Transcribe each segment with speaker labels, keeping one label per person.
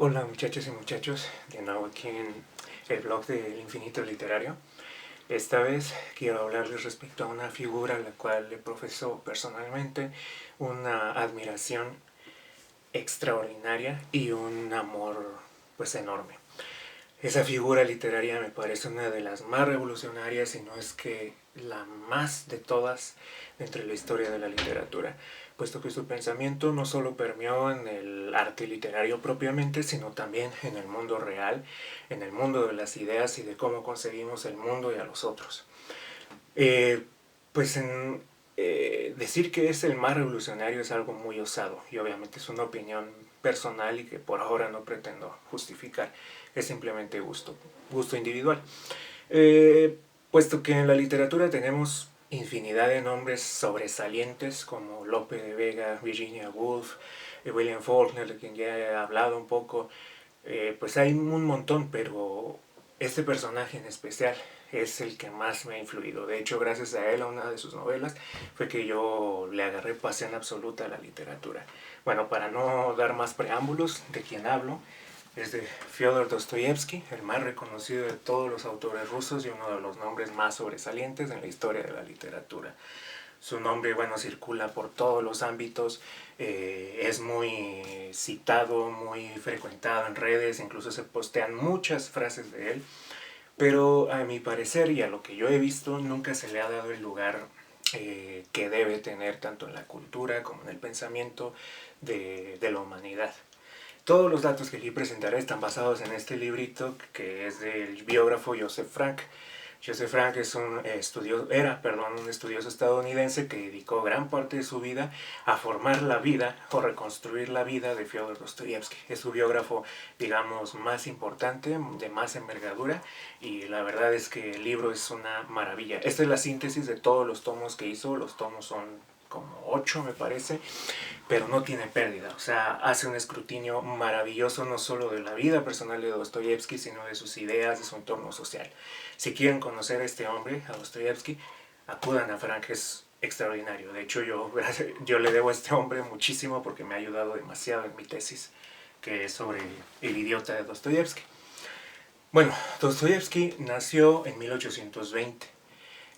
Speaker 1: Hola muchachos y muchachos, de nuevo aquí en el blog del Infinito Literario. Esta vez quiero hablarles respecto a una figura a la cual le profeso personalmente una admiración extraordinaria y un amor pues enorme. Esa figura literaria me parece una de las más revolucionarias, y no es que la más de todas entre la historia de la literatura, puesto que su pensamiento no solo permeó en el arte literario propiamente, sino también en el mundo real, en el mundo de las ideas y de cómo concebimos el mundo y a los otros. Eh, pues en decir que es el más revolucionario es algo muy osado, y obviamente es una opinión personal y que por ahora no pretendo justificar, es simplemente gusto individual. Eh, Puesto que en la literatura tenemos infinidad de nombres sobresalientes como Lope de Vega, Virginia Woolf, William Faulkner, de quien ya he hablado un poco, pues hay un montón, pero este personaje en especial es el que más me ha influido. De hecho, gracias a él, a una de sus novelas, fue que yo le agarré pasión absoluta a la literatura. Bueno, para no dar más preámbulos, de quien hablo es de Fyodor Dostoyevsky, el más reconocido de todos los autores rusos y uno de los nombres más sobresalientes en la historia de la literatura. Su nombre, bueno, circula por todos los ámbitos, es muy citado, muy frecuentado en redes, incluso se postean muchas frases de él, pero a mi parecer y a lo que yo he visto, nunca se le ha dado el lugar que debe tener tanto en la cultura como en el pensamiento de la humanidad. Todos los datos que aquí presentaré están basados en este librito que es del biógrafo Joseph Frank. Joseph Frank es un estudioso estadounidense que dedicó gran parte de su vida a formar la vida o reconstruir la vida de Fyodor Dostoyevsky. Es su biógrafo, digamos, más importante, de más envergadura, y la verdad es que el libro es una maravilla. Esta es la síntesis de todos los tomos que hizo. Los tomos son como 8, me parece, pero no tiene pérdida. O sea, hace un escrutinio maravilloso no solo de la vida personal de Dostoyevsky, sino de sus ideas, de su entorno social. Si quieren conocer a este hombre, a Dostoyevsky, acudan a Frank, es extraordinario. De hecho, yo le debo a este hombre muchísimo porque me ha ayudado demasiado en mi tesis, que es sobre el idiota de Dostoyevsky. Bueno, Dostoyevsky nació en 1820.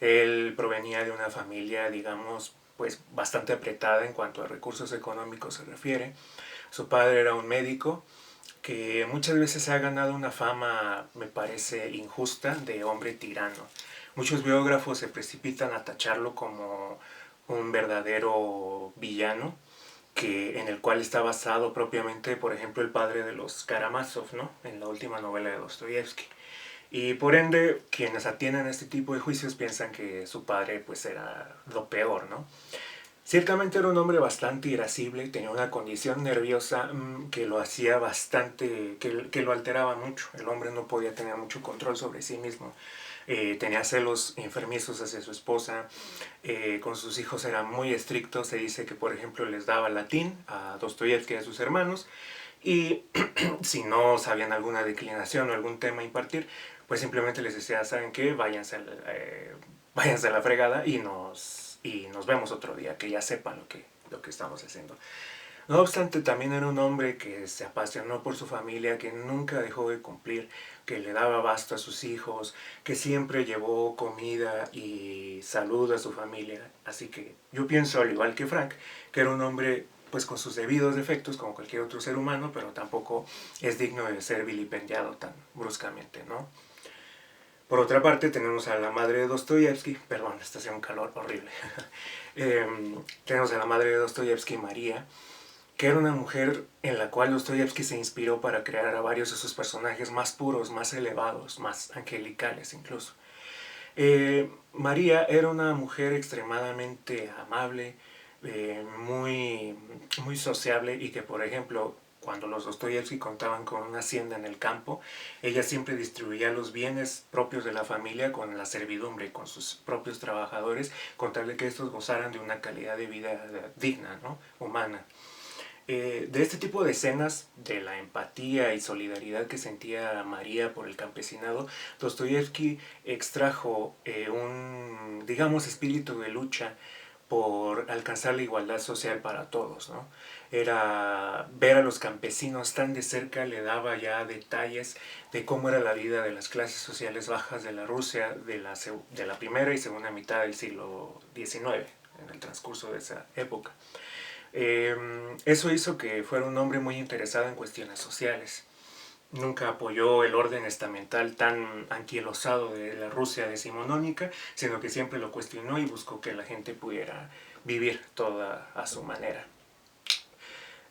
Speaker 1: Él provenía de una familia, digamos, pues bastante apretada en cuanto a recursos económicos se refiere. Su padre era un médico que muchas veces se ha ganado una fama, me parece, injusta, de hombre tirano. Muchos biógrafos se precipitan a tacharlo como un verdadero villano, en el cual está basado propiamente, por ejemplo, el padre de los Karamazov, ¿no? En la última novela de Dostoyevsky. Y por ende, quienes atienden a este tipo de juicios piensan que su padre pues era lo peor, ¿no? Ciertamente era un hombre bastante irascible, tenía una condición nerviosa que lo hacía bastante, que lo alteraba mucho. El hombre no podía tener mucho control sobre sí mismo. Tenía celos enfermizos hacia su esposa, con sus hijos era muy estricto. Se dice que, por ejemplo, les daba latín a Dostoyevsky y a sus hermanos, y si no sabían alguna declinación o algún tema a impartir, pues simplemente les decía, ¿saben qué? Váyanse a la fregada y nos vemos otro día, que ya sepan lo que estamos haciendo. No obstante, también era un hombre que se apasionó por su familia, que nunca dejó de cumplir, que le daba abasto a sus hijos, que siempre llevó comida y salud a su familia. Así que yo pienso, al igual que Frank, que era un hombre pues con sus debidos defectos como cualquier otro ser humano, pero tampoco es digno de ser vilipendiado tan bruscamente, ¿no? Por otra parte, tenemos a la madre de Dostoyevsky, perdón, está haciendo un calor horrible. eh, Tenemos a la madre de Dostoyevsky, María, que era una mujer en la cual Dostoyevsky se inspiró para crear a varios de sus personajes más puros, más elevados, más angelicales incluso. María era una mujer extremadamente amable, muy sociable, y que, por ejemplo, cuando los Dostoyevsky contaban con una hacienda en el campo, ella siempre distribuía los bienes propios de la familia con la servidumbre, con sus propios trabajadores, con tal de que estos gozaran de una calidad de vida digna, ¿no? Humana. De este tipo de escenas, de la empatía y solidaridad que sentía María por el campesinado, Dostoyevsky extrajo un, digamos, espíritu de lucha por alcanzar la igualdad social para todos, ¿no? Era ver a los campesinos tan de cerca, le daba ya detalles de cómo era la vida de las clases sociales bajas de la Rusia de la primera y segunda mitad del siglo XIX, en el transcurso de esa época. Eso hizo que fuera un hombre muy interesado en cuestiones sociales. Nunca apoyó el orden estamental tan anquilosado de la Rusia decimonónica, sino que siempre lo cuestionó y buscó que la gente pudiera vivir toda a su manera.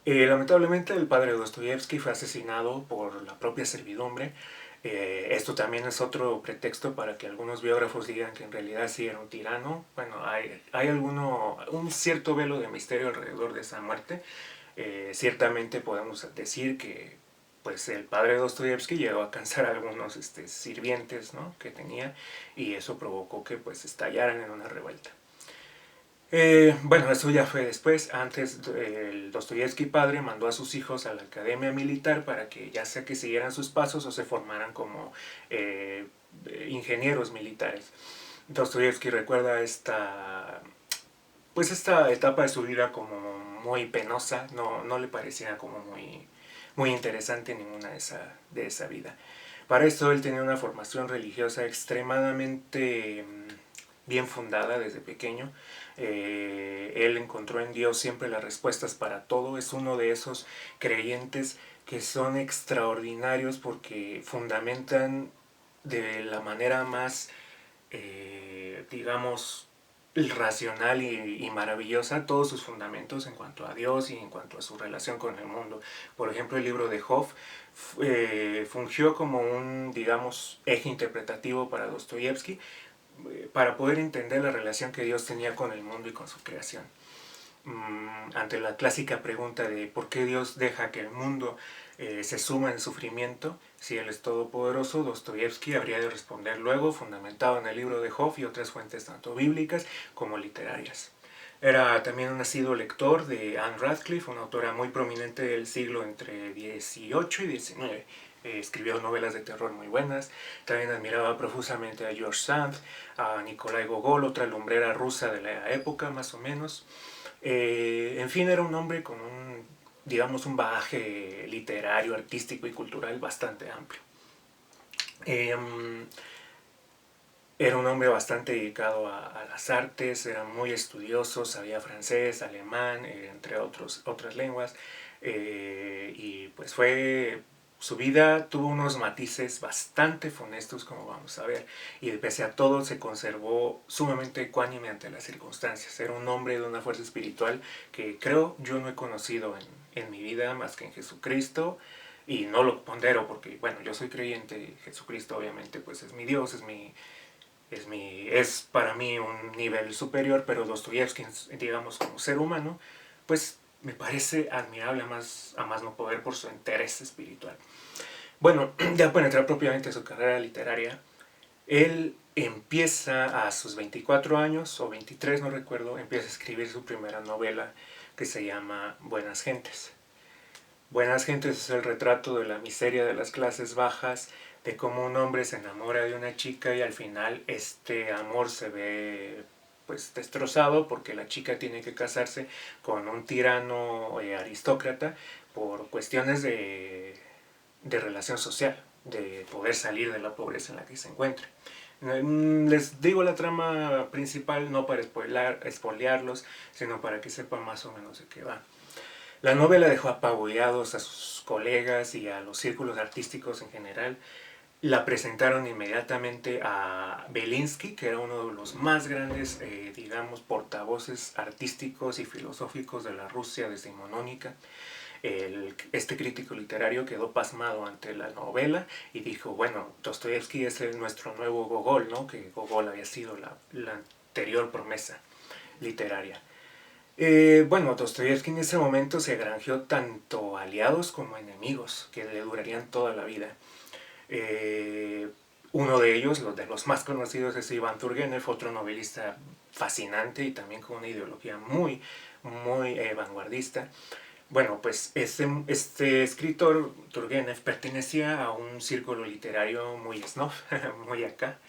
Speaker 1: Lamentablemente el padre de Dostoyevsky fue asesinado por la propia servidumbre. Esto también es otro pretexto para que algunos biógrafos digan que en realidad sí era un tirano. Bueno, hay un cierto velo de misterio alrededor de esa muerte. Ciertamente podemos decir que pues el padre de Dostoyevsky llegó a cansar a algunos sirvientes, ¿no?, que tenía, y eso provocó que pues estallaran en una revuelta. Bueno, eso ya fue después. Antes, el Dostoyevsky padre mandó a sus hijos a la academia militar para que ya sea que siguieran sus pasos o se formaran como ingenieros militares. Dostoyevsky recuerda pues esta etapa de su vida como muy penosa, no le parecía como muy interesante ninguna de esa vida. Para esto él tenía una formación religiosa extremadamente bien fundada desde pequeño. Él encontró en Dios siempre las respuestas para todo. Es uno de esos creyentes que son extraordinarios porque fundamentan de la manera más, digamos, racional y maravillosa todos sus fundamentos en cuanto a Dios y en cuanto a su relación con el mundo. Por ejemplo, el libro de Job fungió como un, digamos, eje interpretativo para Dostoyevsky, para poder entender la relación que Dios tenía con el mundo y con su creación. Ante la clásica pregunta de por qué Dios deja que el mundo se suma en sufrimiento, si Él es todopoderoso, Dostoyevsky habría de responder luego, fundamentado en el libro de Job y otras fuentes tanto bíblicas como literarias. Era también un nacido lector de Anne Radcliffe, una autora muy prominente del siglo entre XVIII y XIX. Escribió novelas de terror muy buenas. También admiraba profusamente a George Sand, a Nikolai Gogol, otra lumbrera rusa de la época más o menos. En fin, era un hombre con digamos, un bagaje literario, artístico y cultural bastante amplio. Era un hombre bastante dedicado a las artes, era muy estudioso, sabía francés, alemán, entre otras lenguas, y pues su vida tuvo unos matices bastante funestos, como vamos a ver, y pese a todo se conservó sumamente ecuánime ante las circunstancias. Era un hombre de una fuerza espiritual que creo yo no he conocido en mi vida más que en Jesucristo, y no lo pondero porque, bueno, yo soy creyente, Jesucristo obviamente pues es mi Dios, es para mí un nivel superior, pero Dostoyevsky, digamos, como ser humano, pues me parece admirable a más no poder por su interés espiritual. Bueno, ya para entrar propiamente en su carrera literaria, él empieza a sus 24 años, o 23, no recuerdo, empieza a escribir su primera novela que se llama Buenas Gentes. Buenas Gentes es el retrato de la miseria de las clases bajas, de cómo un hombre se enamora de una chica y al final este amor se ve pues destrozado porque la chica tiene que casarse con un tirano aristócrata por cuestiones de relación social, de poder salir de la pobreza en la que se encuentra. Les digo la trama principal no para spoilearlos, sino para que sepan más o menos de qué va. La novela dejó apabullados a sus colegas y a los círculos artísticos en general. La presentaron inmediatamente a Belinsky, que era uno de los más grandes, digamos, portavoces artísticos y filosóficos de la Rusia decimonónica. Este crítico literario quedó pasmado ante la novela y dijo, bueno, Dostoyevsky es nuestro nuevo Gogol, ¿no? Que Gogol había sido la anterior promesa literaria. Bueno, Dostoyevsky en ese momento se granjeó tanto aliados como enemigos que le durarían toda la vida. Uno de ellos, los de los más conocidos, es Iván Turgenev, otro novelista fascinante y también con una ideología muy vanguardista. Bueno, pues este escritor, Turgenev, pertenecía a un círculo literario muy snob, muy acá.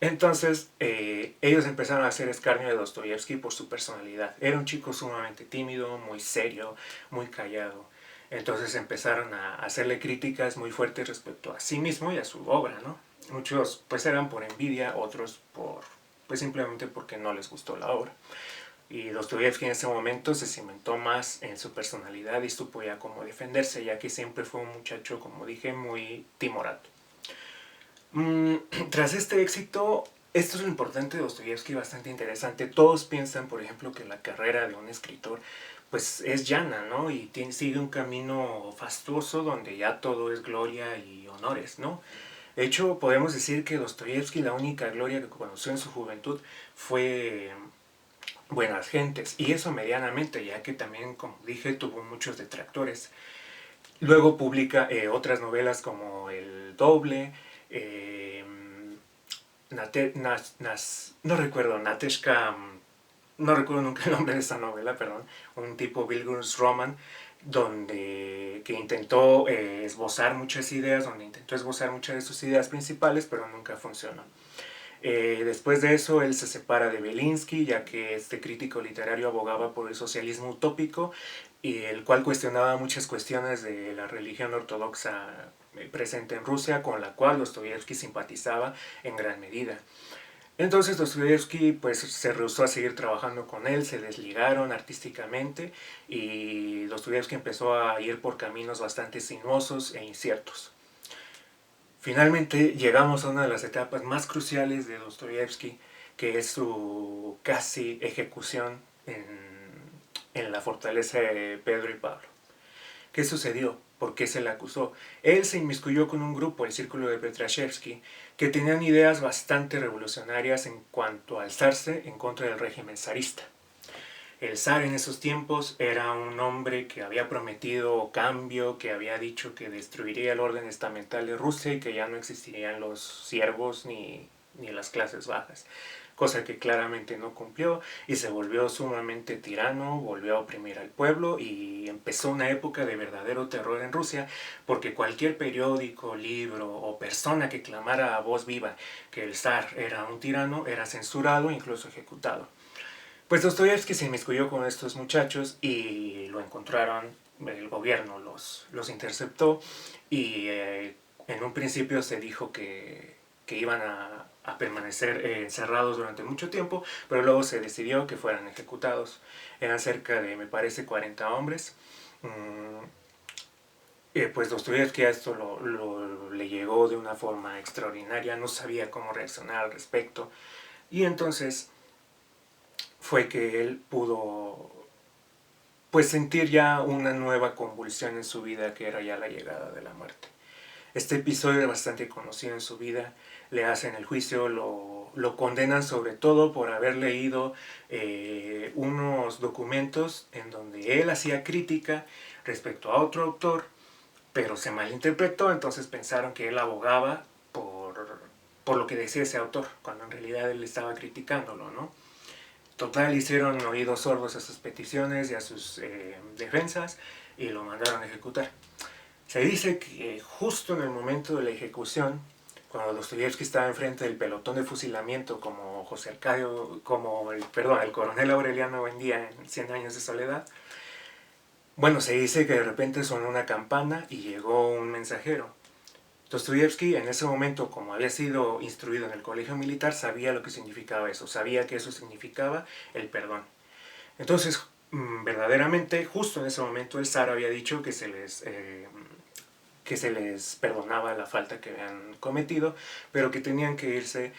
Speaker 1: Entonces, ellos empezaron a hacer escarnio de Dostoyevsky por su personalidad. Era un chico sumamente tímido, muy serio, muy callado. Entonces empezaron a hacerle críticas muy fuertes respecto a sí mismo y a su obra, ¿no? Muchos pues eran por envidia, otros por pues simplemente porque no les gustó la obra. Y Dostoyevsky en ese momento se cimentó más en su personalidad y supo ya cómo defenderse, ya que siempre fue un muchacho, como dije, muy timorato. Tras este éxito, esto es lo importante de Dostoyevsky, bastante interesante. Todos piensan, por ejemplo, que la carrera de un escritor pues es llana, ¿no? Y sigue un camino fastuoso donde ya todo es gloria y honores, ¿no? De hecho, podemos decir que Dostoyevsky la única gloria que conoció en su juventud fue buenas gentes, y eso medianamente, ya que también, como dije, tuvo muchos detractores. Luego publica otras novelas como El Doble, eh, no recuerdo, Nateshka, no recuerdo nunca el nombre de esa novela, perdón, un tipo Bilgur's Roman, que intentó esbozar muchas ideas, donde intentó esbozar muchas de sus ideas principales, pero nunca funcionó. Después de eso, él se separa de Belinsky, ya que este crítico literario abogaba por el socialismo utópico, y el cual cuestionaba muchas cuestiones de la religión ortodoxa presente en Rusia, con la cual Dostoyevsky simpatizaba en gran medida. Entonces Dostoyevsky pues, se rehusó a seguir trabajando con él, se desligaron artísticamente, y Dostoyevsky empezó a ir por caminos bastante sinuosos e inciertos. Finalmente llegamos a una de las etapas más cruciales de Dostoyevsky, que es su casi ejecución en la fortaleza de Pedro y Pablo. ¿Qué sucedió? ¿Por qué se le acusó? Él se inmiscuyó con un grupo, el Círculo de Petrashevsky, que tenían ideas bastante revolucionarias en cuanto a alzarse en contra del régimen zarista. El zar en esos tiempos era un hombre que había prometido cambio, que había dicho que destruiría el orden estamental de Rusia y que ya no existirían los siervos ni las clases bajas, cosa que claramente no cumplió, y se volvió sumamente tirano, volvió a oprimir al pueblo y empezó una época de verdadero terror en Rusia, porque cualquier periódico, libro o persona que clamara a voz viva que el zar era un tirano era censurado e incluso ejecutado. Pues Dostoyevsky se inmiscuyó con estos muchachos y lo encontraron, el gobierno los interceptó, y en un principio se dijo que iban a permanecer encerrados durante mucho tiempo, pero luego se decidió que fueran ejecutados. Eran cerca de, me parece, 40 hombres. Pues Dostoyevsky a esto le llegó de una forma extraordinaria, no sabía cómo reaccionar al respecto, y entonces fue que él pudo pues sentir ya una nueva convulsión en su vida, que era ya la llegada de la muerte. Este episodio es bastante conocido en su vida, le hacen el juicio, lo condenan sobre todo por haber leído unos documentos en donde él hacía crítica respecto a otro autor, pero se malinterpretó, entonces pensaron que él abogaba por lo que decía ese autor, cuando en realidad él estaba criticándolo, ¿no? Total, hicieron oídos sordos a sus peticiones y a sus defensas, y lo mandaron a ejecutar. Se dice que justo en el momento de la ejecución, cuando Dostoyevsky estaba enfrente del pelotón de fusilamiento como José Arcadio, el coronel Aureliano Buendía en 100 años de soledad, bueno, se dice que de repente sonó una campana y llegó un mensajero. Dostoyevsky en ese momento, como había sido instruido en el colegio militar, sabía lo que significaba eso, sabía que eso significaba el perdón. Entonces, verdaderamente, justo en ese momento el zar había dicho que se les perdonaba la falta que habían cometido, pero que tenían que irse.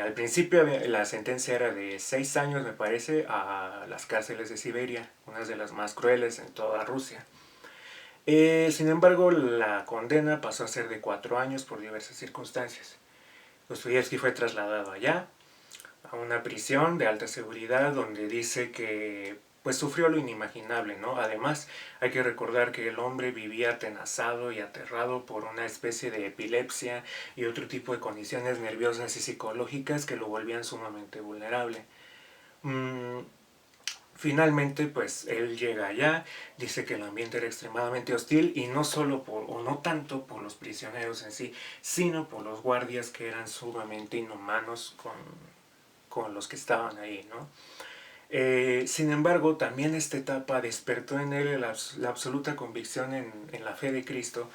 Speaker 1: Al principio la sentencia era de 6 años, me parece, a las cárceles de Siberia, unas de las más crueles en toda Rusia. Sin embargo, la condena pasó a ser de 4 años por diversas circunstancias. Dostoyevsky fue trasladado allá, a una prisión de alta seguridad, donde dice que pues sufrió lo inimaginable, ¿no? Además, hay que recordar que el hombre vivía atenazado y aterrado por una especie de epilepsia y otro tipo de condiciones nerviosas y psicológicas que lo volvían sumamente vulnerable. Finalmente, pues él llega allá, dice que el ambiente era extremadamente hostil y no solo por, o no tanto por los prisioneros en sí, sino por los guardias que eran sumamente inhumanos con los que estaban ahí, ¿no? Sin embargo, también esta etapa despertó en él la absoluta convicción en la fe de Cristo,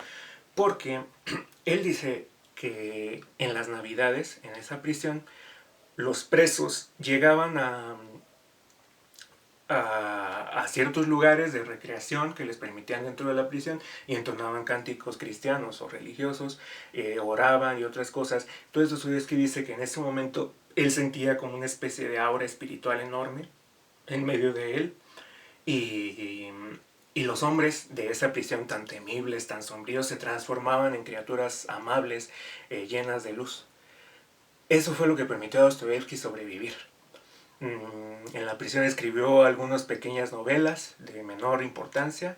Speaker 1: porque él dice que en las Navidades, en esa prisión, los presos llegaban a ciertos lugares de recreación que les permitían dentro de la prisión y entonaban cánticos cristianos o religiosos, oraban y otras cosas. Entonces Dostoyevsky dice que en ese momento él sentía como una especie de aura espiritual enorme en medio de él y, y los hombres de esa prisión tan temibles, tan sombríos, se transformaban en criaturas amables, llenas de luz. Eso fue lo que permitió a Dostoyevsky sobrevivir. En la prisión escribió algunas pequeñas novelas de menor importancia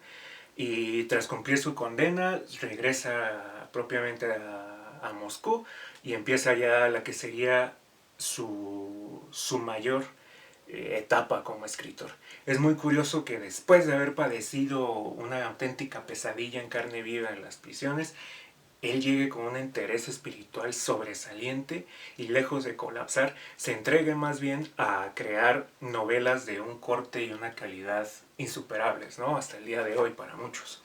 Speaker 1: y tras cumplir su condena regresa propiamente a Moscú y empieza ya la que sería su mayor etapa como escritor. Es muy curioso que después de haber padecido una auténtica pesadilla en carne viva en las prisiones, él llegue con un interés espiritual sobresaliente y lejos de colapsar, se entregue más bien a crear novelas de un corte y una calidad insuperables, ¿no? Hasta el día de hoy para muchos.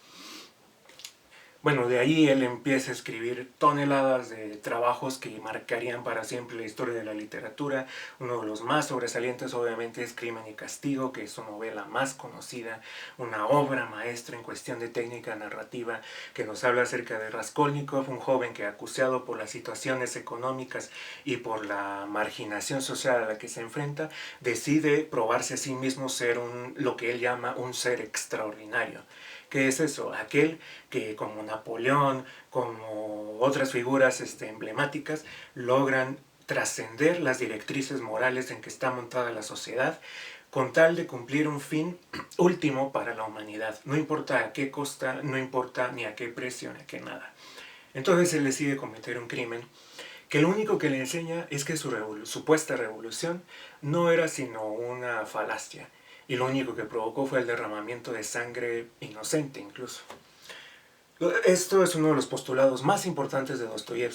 Speaker 1: Bueno, de ahí él empieza a escribir toneladas de trabajos que marcarían para siempre la historia de la literatura. Uno de los más sobresalientes obviamente es Crimen y Castigo, que es su novela más conocida, una obra maestra en cuestión de técnica narrativa que nos habla acerca de Raskolnikov, un joven que acusado por las situaciones económicas y por la marginación social a la que se enfrenta, decide probarse a sí mismo ser lo que él llama un ser extraordinario. ¿Qué es eso? Aquel que como Napoleón, como otras figuras emblemáticas, logran trascender las directrices morales en que está montada la sociedad con tal de cumplir un fin último para la humanidad. No importa a qué costa, no importa ni a qué precio, ni a qué nada. Entonces él decide cometer un crimen que lo único que le enseña es que su supuesta revolución no era sino una falacia, y lo único que provocó fue el derramamiento de sangre inocente incluso. Esto es uno de los postulados más importantes de Dostoyevsky.